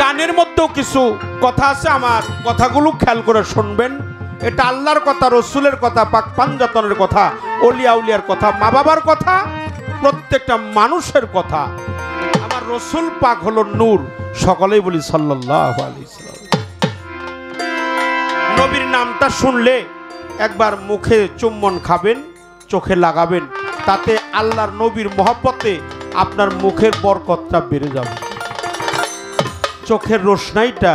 গানের মধ্যেও কিছু কথা আছে, আমার কথাগুলো খেয়াল করে শুনবেন। এটা আল্লাহর কথা, রসুলের কথা, পাক পাঞ্জাতনের কথা, অলিয়া উলিয়ার কথা, মা বাবার কথা, প্রত্যেকটা মানুষের কথা। আমার রসুল পাক হলো নূর, সকলেই বলি সাল্লাল্লাহু আলাইহি সাল্লাম। নবীর নামটা শুনলে একবার মুখে চুম্বন খাবেন, চোখে লাগাবেন, তাতে আল্লাহর নবীর মহব্বতে আপনার মুখের বরকতটা বেড়ে যাবে, চোখের রোশনাইটা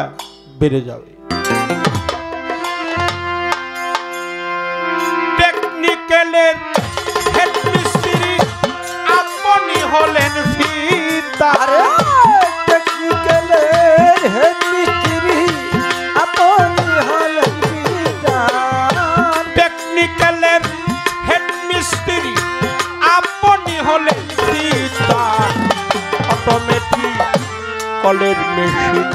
বেড়ে যাবে। টেকনিক্যালের হেড মিস্ত্রি আপনি হলেন ফিতা, টেকনিক্যালের হেড মিস্ত্রি আপনি হলেন ফিতা, টেকনিক্যালের হেড মিস্ত্রি আপনি হলেন ফিতা, অটোমেটিক কলের মেশিন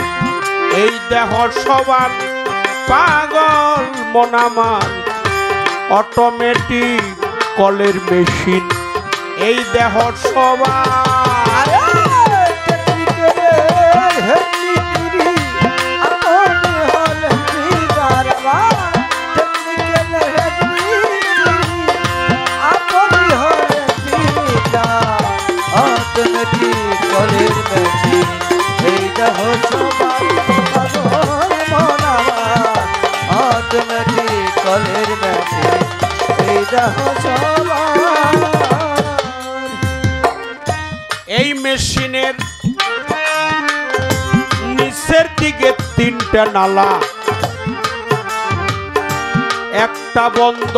এই দেহ সবার পাগল মন আমার, অটোমেটিক কলের মেশিন এই দেহ সবার। টেকনিক্যালের হেড মিস্ত্রি আপনি হলেন ফিতা, টেকনিক্যালের হেড মিস্ত্রি আপনি হলেন ফিতা, অটোমেটিক কলের মেশিন এই দেহ সবার পাগল মন আমার, অটোমেটিক কলের মেশিন এই দেহ সবার। এই মেশিনের নিচের দিকে তিনটা নালা, একটা বন্ধ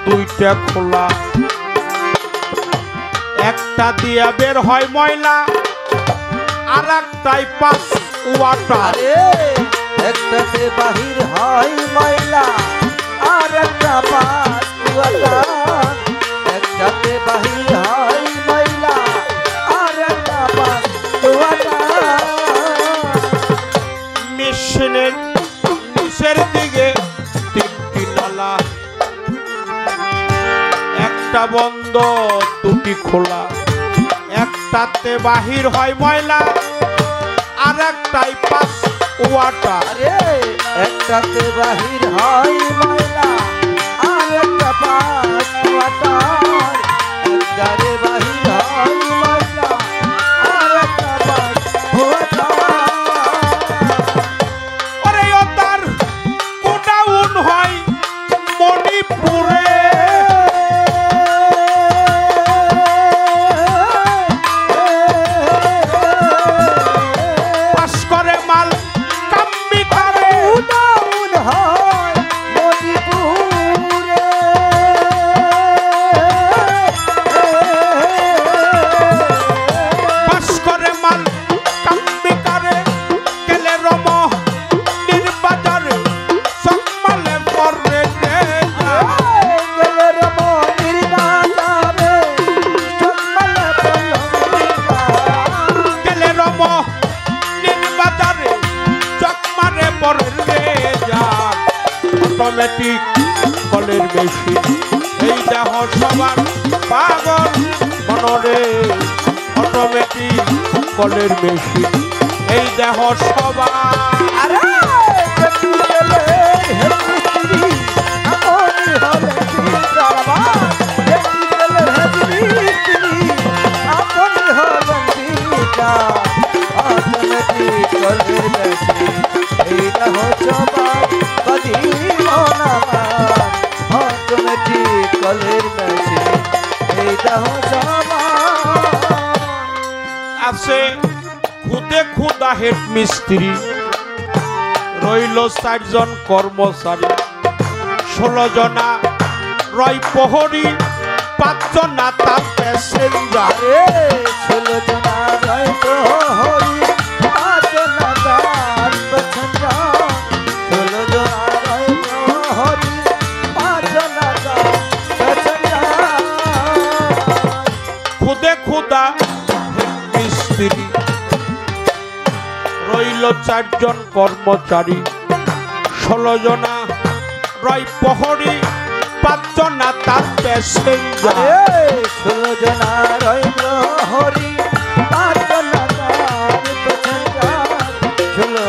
দুইটা খোলা, একটা দিয়া বের হয় ময়লা আর একটাই পাস ওয়াটার। একটাতে বাহির হয় ময়লা আর একটা পাস ওয়াটার, একটাতে বাহির হয় ময়লা আর একটা পাস ওয়াটার। মেশিনের নিচের দিকে তিনটি নালা, একটা বন্ধ দুটি খোলা, একটাতে বাহির হয় ময়লা আর একটাই পাস ওয়াটার। একটাতে বাহির হয় ময়লা আর একটা পাস ওয়াটার, একটাতে বাহির হয় ময়লা আর একটা পাস ওয়াটার। ওরে ও তার গোডাউন হয় মণিপুরে, পাস করে মাল কাম্বিকারে, গোডাউন হয় মণিপুরে, পাস করে মাল কাম্বিকারে, গেলে রম নির্বাজারে সম্মালে পরে গেলের মনির বাজারে সম্মালে পল্লবিকা, গেলে রম নির্বাজারে চকমারে পরে যান। অটোমেটিক কলের মেশিন এই দেহ সবার পাগল মনরে, অটোমেটিক কলের মেশিন এই দেহ সবার। টেকনিক্যালের হেড মিস্ত্রি আপনি হলেন ফিতা, টেকনিক্যালের হেড মিস্ত্রি আপনি হলেন ফিতা, অটোমেটিক কলের মেশিন এই দেহ সবার পাগল আমার, অটোমেটিক কলের মেশিন এই দেহ সবার। আছে খুদে খুদা হেড মিস্ত্রি, রইল 4 জন কর্মচারী, 16 জনা রয় প্রহরী, 5 জনা তার প্যাসেঞ্জার। 16 জনা রয় প্রহরী, 5 জনা তার প্যাসেঞ্জার, 16 জনা রয় প্রহরী, 5 জনা তার প্যাসেঞ্জার। খুদে খুদা হেড মিস্ত্রি, রইল 4 জন কর্মচারী, 16 জনা রয় প্রহরী, 5 জনা তার প্যাসেঞ্জার। 16 জনা রয় প্রহরী, 5 জনা তার প্যাসেঞ্জার, 16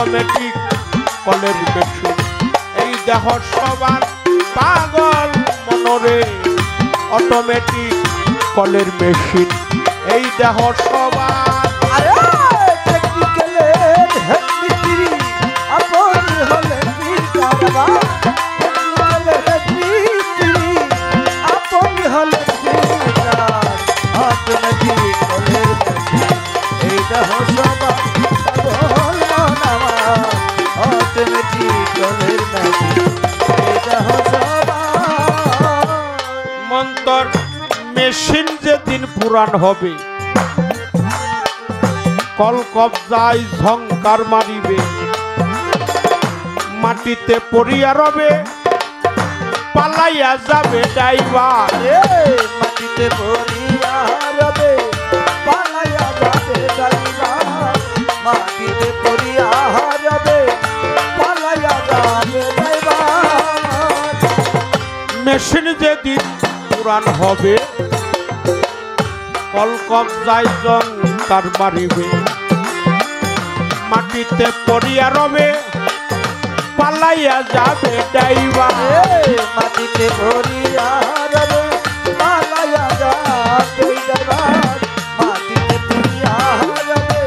অটোমেটিক কলের মেশিন এই দেহ সবার পাগল মনরে অটোমেটিক কলের মেশিন এই দেহ সবার আরে টেকনিক্যালের হেডমিস্ত্রি আপন হলেন পীর কারবা টেকনিক্যালের হেডমিস্ত্রি আপন হলেন পীর কার অটোমেটিক কলের মেশিন এই দেহ সবার পাগল মন অটোমেটিক কলের মেশিন এই দেহ সবার মন্তর মেশিন যেদিন পুরান হবে কল কবজায় ঝংকার মারিবে মাটিতে পড়িয়া রবে পালাইয়া যাবে ড্রাইভার মাটিতে পড়িয়া রবে পালাইয়া যাবে ড্রাইভার মাটিতে পড়িয়া রবে পালাইয়া যাবে ড্রাইভার মেশিন যেদিন পুরান হবে কল কবজায় ঝংকার মারিবে মাটিতে পড়িয়া রবে পালাইয়া যাবে ড্রাইভার মাটিতে পড়িয়া রবে পালাইয়া যাবে ড্রাইভার মাটিতে পড়িয়া রবে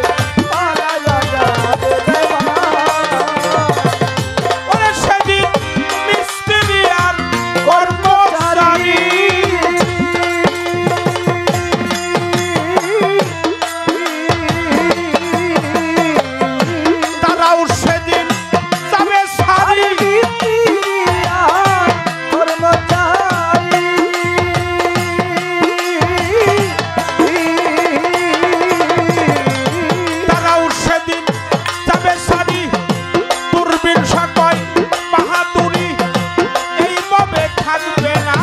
পালাইয়া যাবে ড্রাইভার ওরে সেদিন মিস্ত্রি আর কর্মচারী তারাও সেদিন যাবে সারি তারাও সেদিন যাবে সারি দূরবীন সকল বাহাদুরি এইভাবে থাকবে না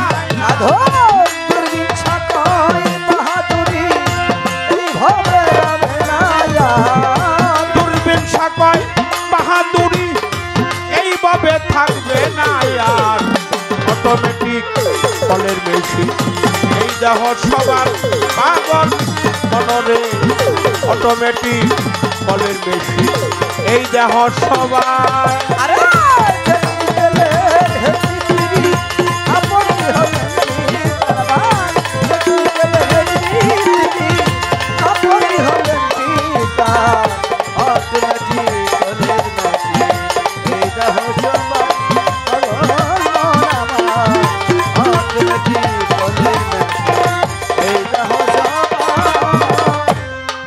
দূরবীন সকল বাহাদুরি এইভাবে থাকবে না আর অটোমেটিক কলের মেশিন এই দেহ সবার পাগল মনরে অটোমেটিক কলের মেশিন এই দেহ সবার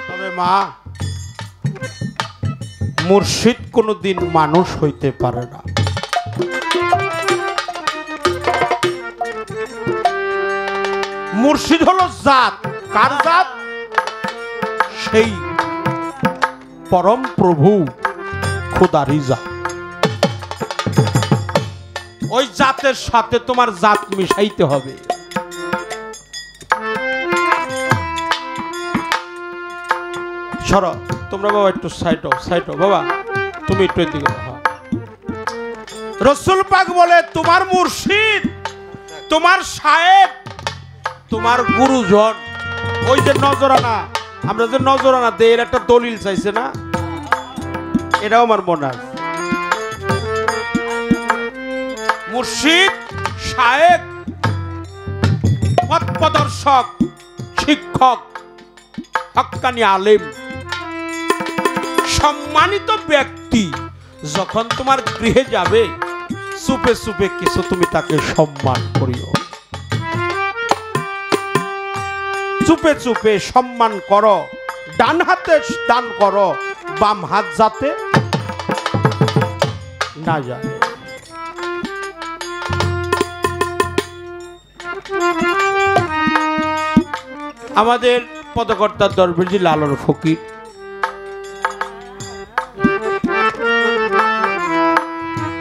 তবে মা মুর্শিদ কোনোদিন মানুষ হইতে পারে না মুর্শিদ হলো জাত কার জাত সেই পরম প্রভু খোদারই জাত ওই জাতের সাথে তোমার জাত মিশাইতে হবে সরো তোমরা বাবা একটু সাইড বাবা তুমি একটু এদিকে রসুল পাক বলে তোমার মুর্শিদ তোমার শায়েখ তোমার গুরুজন ওই যে নজরানা আমরা যে নজরানা দেই এর একটা দলিল চাইছে না এটাও আমার মনে আছে মুর্শিদ শায়েখ পথ প্রদর্শক শিক্ষক হক্কানি আলেম সম্মানিত ব্যক্তি যখন তোমার গৃহে যাবে চুপে চুপে কিছু তুমি তাকে সম্মান করিও চুপে চুপে সম্মান করো ডান হাতে দান করো বাম হাত যাতে না জানে আমাদের পদকর্তার দরবেশী লালন ফকির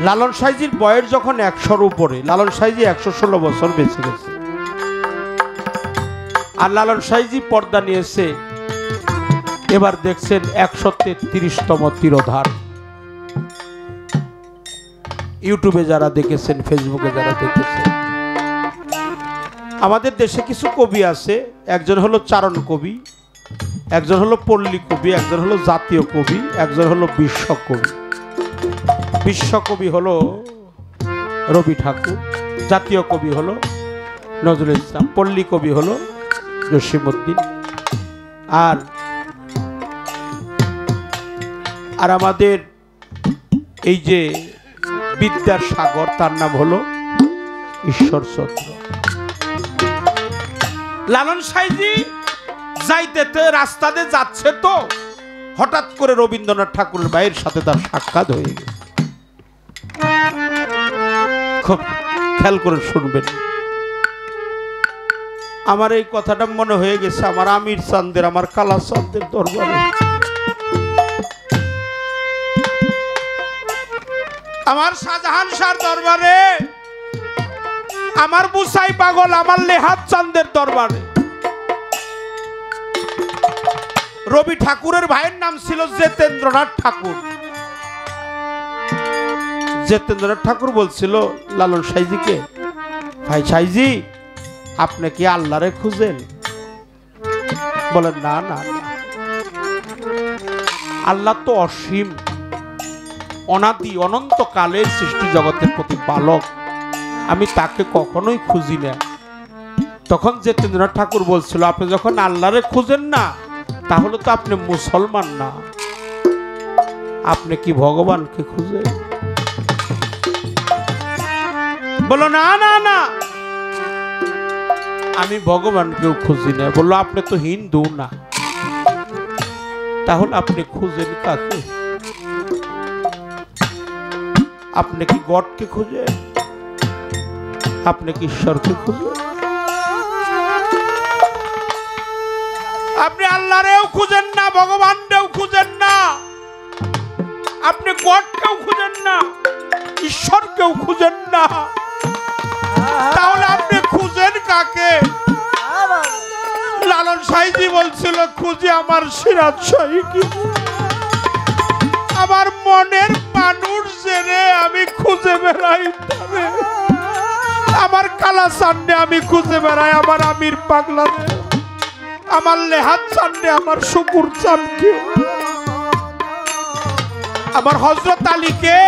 লালন সাইজির বয়স যখন 100-র উপরে লালন সাইজি 116 বছর বেঁচে গেছে আর লালন সাইজি পর্দা নিয়েছে এবার দেখছেন 133তম তিরোধান ইউটিউবে যারা দেখেছেন ফেসবুকে যারা দেখেছেন আমাদের দেশে কিছু কবি আছে একজন হলো চারণ কবি একজন হলো পল্লী কবি একজন হলো জাতীয় কবি একজন হলো বিশ্ব কবি বিশ্বকবি হলো রবি ঠাকুর, জাতীয় কবি হলো নজরুল ইসলাম, পল্লী কবি হলো জসিমউদ্দিন, আর আমাদের এই যে বিদ্যার সাগর তার নাম হলো ঈশ্বরচন্দ্র। লালন সাঁইজি যাইতে রাস্তাতে যাচ্ছে তো হঠাৎ করে রবীন্দ্রনাথ ঠাকুরের ভাইয়ের সাথে তার সাক্ষাৎ হয়ে গেছে। খুব খেয়াল করে শুনবেন, আমার এই কথাটা মনে হয়ে গেছে আমার আমির চাঁদের, আমার কালা চাঁদের দরবারে। আমার শাহজাহান শাহর দরবারে, আমার বুসাই পাগল, আমার লেহাত চাঁদের দরবারে। রবি ঠাকুরের ভাইয়ের নাম ছিল জিতেন্দ্রনাথ ঠাকুর। জিতেন্দ্রনাথ ঠাকুর বলছিল লালন সাঁইজিকে, ভাই সাঁইজি আপনি কি আল্লাহরে খুঁজেন? বলেন না না না, আল্লাহ তো অসীম, অনাদি অনন্ত কালের সৃষ্টি জগতের প্রতি বালক, আমি তাকে কখনোই খুঁজি না। তখন জিতেন্দ্রনাথ ঠাকুর বলছিল, আপনি যখন আল্লাহরে খুঁজেন না তাহলে তো আপনি মুসলমান না, আপনি কি ভগবানকে খুঁজে? বলো না না না, আমি ভগবানকেও খুঁজি না। বললো আপনি তো হিন্দু না, তাহলে আপনি খুঁজেন কাকে? আপনি কি গডকে খুঁজে? আপনি কি ঈশ্বরকে খুঁজে? আপনি আল্লাহরেও খুঁজেন না, ভগবানকেও খুঁজেন না, আপনি গডকেও খুঁজেন না, ঈশ্বরকেও খুঁজেন না, তাহলে আপনি খুঁজেন কাকে? লালন সাঁইজি বলছিল, খুঁজি আমার সিরাজ শাহীকে, আমার মনের মানুষ জেনে আমি খুঁজে বেড়াই তারে, আমার কালা চাঁদে আমি খুঁজে বেড়াই আমার আমির পাগলারে, আমার লেহাত চাঁদে আমার শুকুর চাঁদকে, আমার হযরত আলীকে।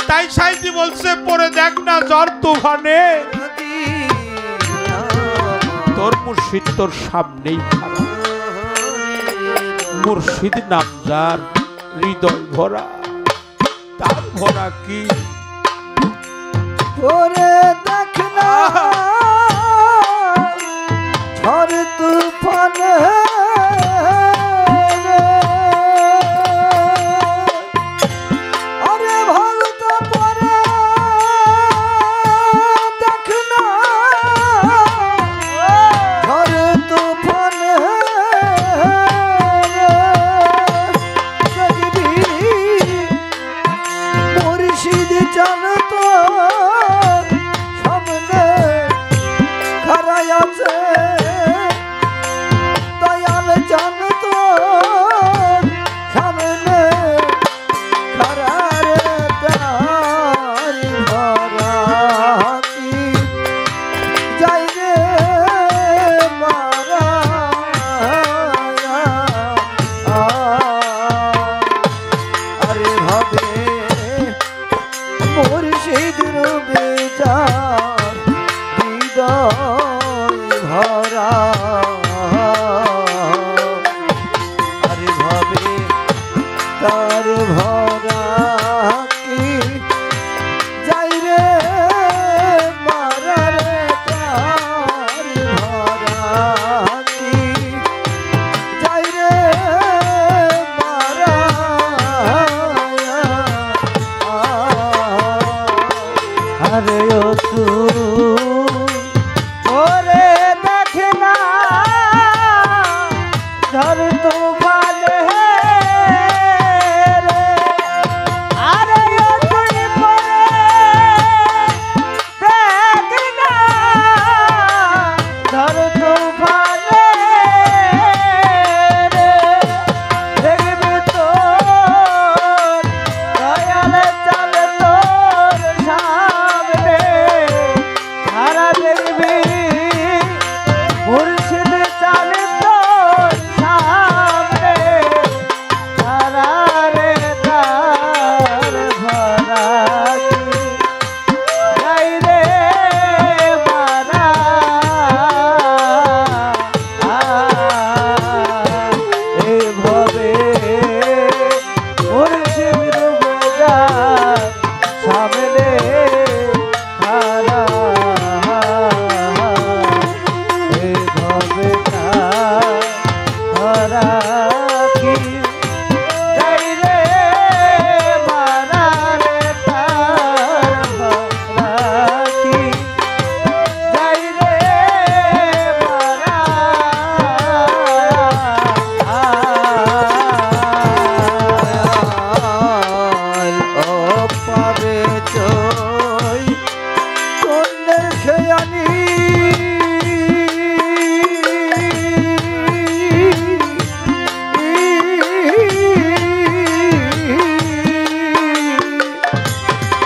তাই সাঁইজি বলছে, পরে দেখ না ঝড় তুফানে তোর মুর্শিদ তোর সামনেই খাড়া, মুর্শিদ নাম যার হৃদয় ভরা, তার ভরা কি পরে দেখ না ঝড় তুফানে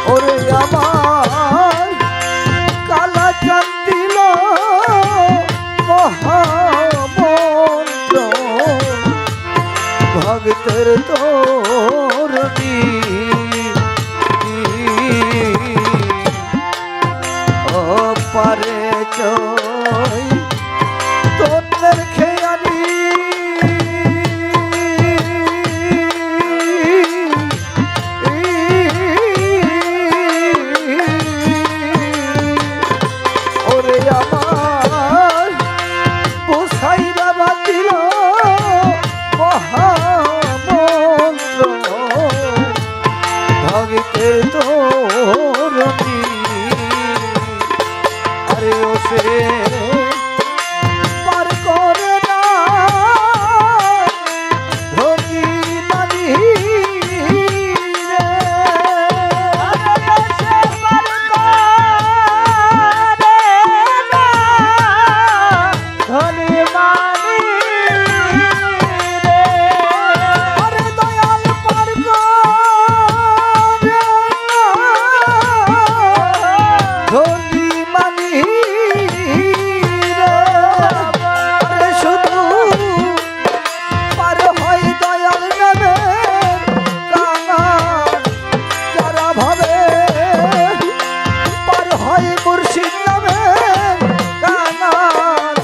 ওরে আমার কালা চাঁদ দিল মহামন্ত্র ভক্তের তোরণী ও পারে চই তোর খেয়ালি ওরে আমার পোসাইরা বাঁধিল মহামন্ত্র ভগতের তোরণী আরে ও সে পার করে না ধনী মানি রে ধনী মানি রে আরে দয়াল পার করে ধনী মানি রে আরে শুধু পার হয় দয়াল নামে কাঙাল যারা ভাবে পার হয় মুর্শিদ নামে কাঙাল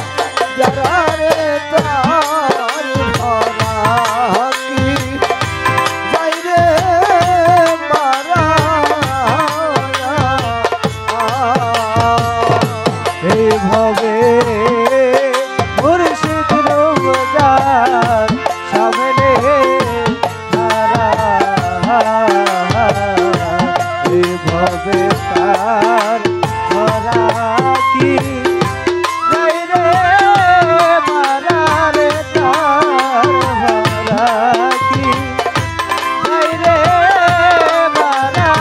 যারা রে তার ভরা কি যাই রে মারা এইভাবে মুর্শিদ রোজার সামনে এইভাবে তার ধরা কি যাই রে মারা রে তার ভরা কি যাই রে মারা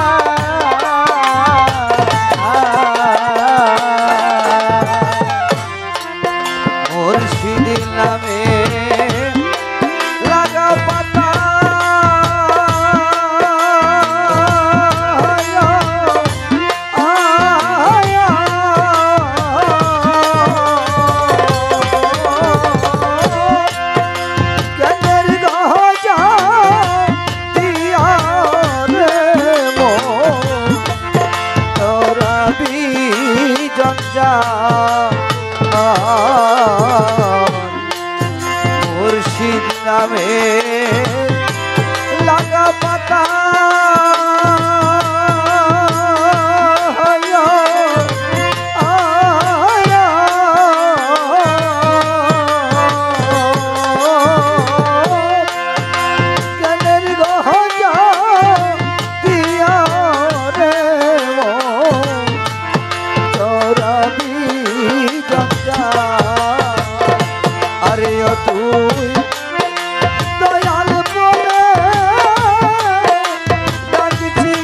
মুর্শিদ নামে লাগা পাতা জ্ঞানের গজা দিয়া রে মন তোরা বিজন যা মুর্শিদ নামে লাগা পাতা জ্ঞানের গজা দিয়া রে মন তোরা বিজন যা আরে ও তুই দয়াল বলে ডাকছি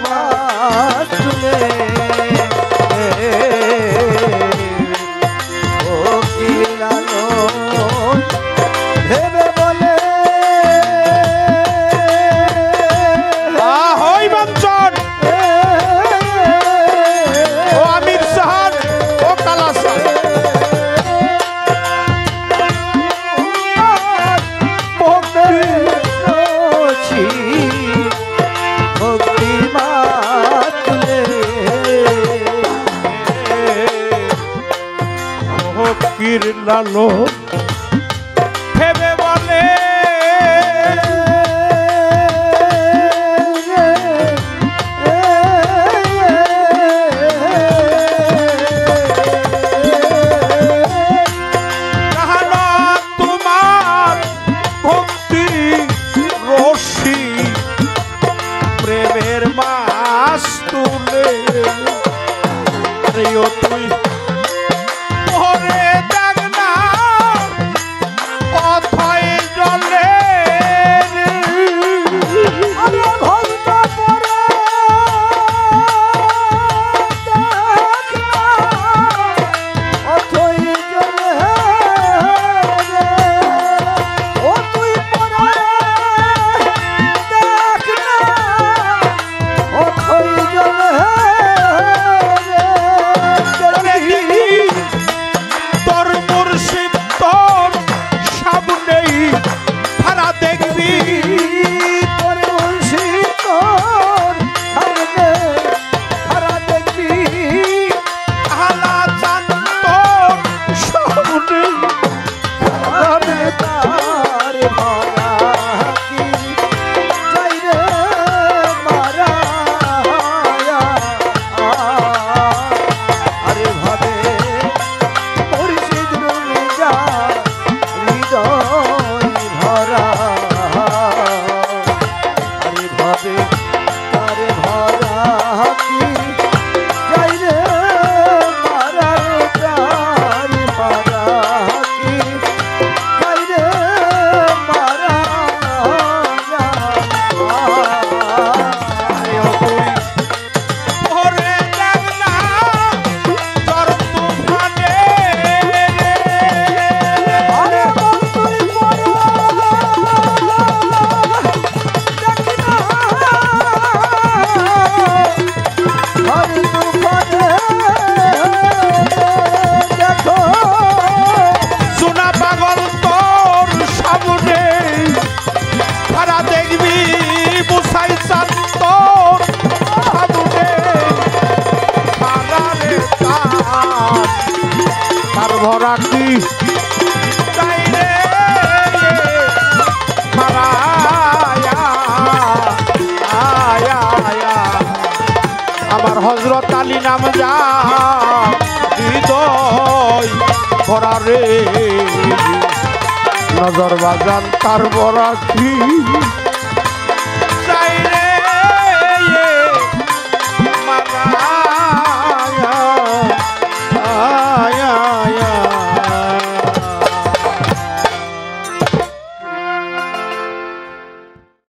মাছ তুলে ভক্তির লালন ভেবে বলে হই বাঞ্চন ও আমির সাহান ও কালাসা ভক্তির মাছ তুলে ফকির লালো ভেবে বলে কাহানা তোমার ভক্তি রশি প্রেমের মাছ তুলে রেও তুই ওরে দেখ না অথয় জলে আরে ভক্ত করে দেখ না অথই জলে ও তুই পরে দেখ না অথই জলে তোর মুর্শিদ তোর সামনেই ভাড়া দেখবি তোর মুর্শিদ তোর সামনে খাড়া দেখবি আলা চান তোর সামনে আরে তার ভরা কি যাই রে মারা আরে ভাবে মুর্শিদ রুমে যা হৃদয় ভরা আরে ভাবে তার ভরা কি যাই রে মারা রে তার ভরা কি যাই রে মারা ওরে দেখ না তোর তুফানে আরে বন্ধুই পড়ো দেখি না হরি তুফানে দেখো সোনা পাগল তোর সামনে ভাড়া দেখবি বুসাই চান তোর সামনে ভাড়া রে তার ভরা কি চাই রে মারায়া আয়া আয়া আমার হযরত আলী নাম যা হৃদয় ভরা রে নজর বাজান তার বড় কি